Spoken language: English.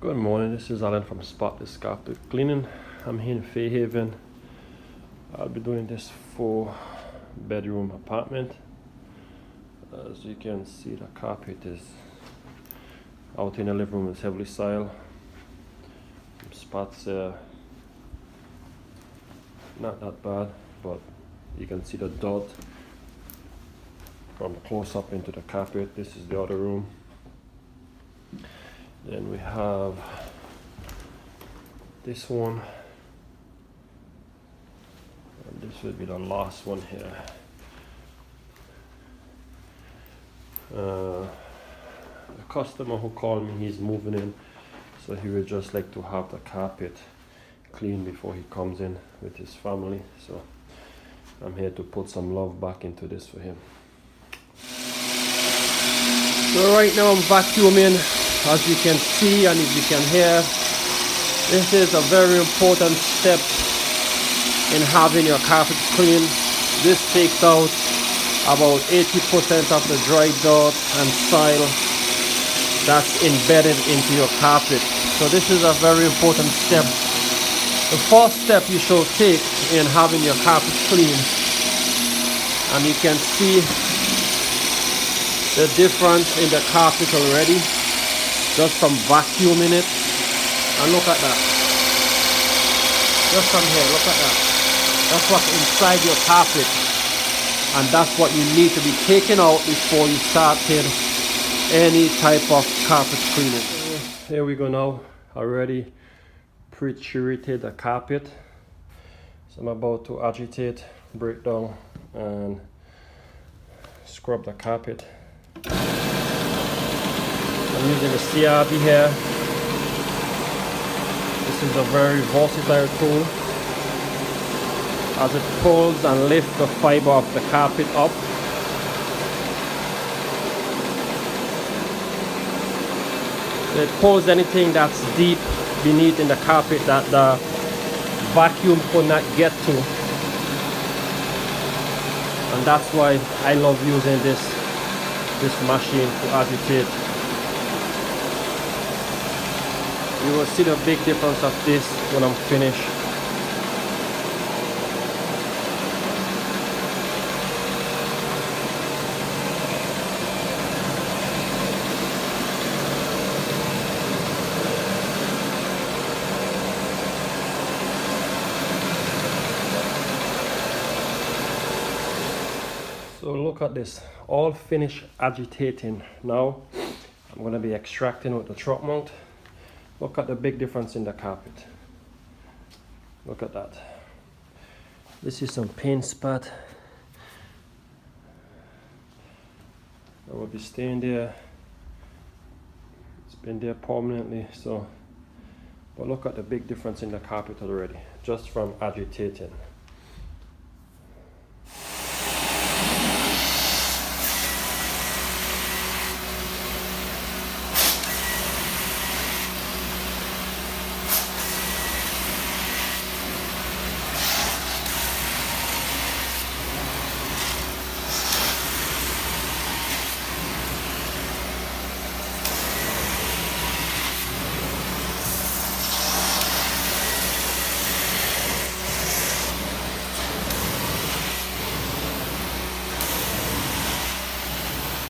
Good morning, this is Alan from Spotless Carpet Cleaning. I'm here in Fairhaven. I'll be doing this 4-bedroom apartment. As you can see, the carpet is out in the living room, is heavily soiled. Some spots not that bad, but you can see the dirt from close up into the carpet. This is the other room. Then we have this one, and this will be the last one here. The customer who called me, he's moving in, so he would just like to have the carpet clean before he comes in with his family. So I'm here to put some love back into this for him. So right now I'm vacuuming. As you can see and if you can hear, this is a very important step in having your carpet clean. This takes out about 80% of the dry dirt and soil that's embedded into your carpet. So this is a very important step. The first step you should take in having your carpet clean, and you can see the difference in the carpet already just from vacuuming it. And look at that, just from here, look at that. That's what's inside your carpet, and that's what you need to be taken out before you started any type of carpet cleaning. Here we go now. Already pre-treated the carpet, so I'm about to agitate, break down and scrub the carpet. I'm using the CRB here. This is a very versatile tool as it pulls and lifts the fiber of the carpet up. It pulls anything that's deep beneath in the carpet that the vacuum could not get to. And that's why I love using this machine to agitate. You will see the big difference of this when I'm finished. So look at this, all finished agitating. Now I'm going to be extracting with the truck mount. Look at the big difference in the carpet. Look at that. This is some paint spot that will be staying there. It's been there permanently, so but look at the big difference in the carpet already just from agitating.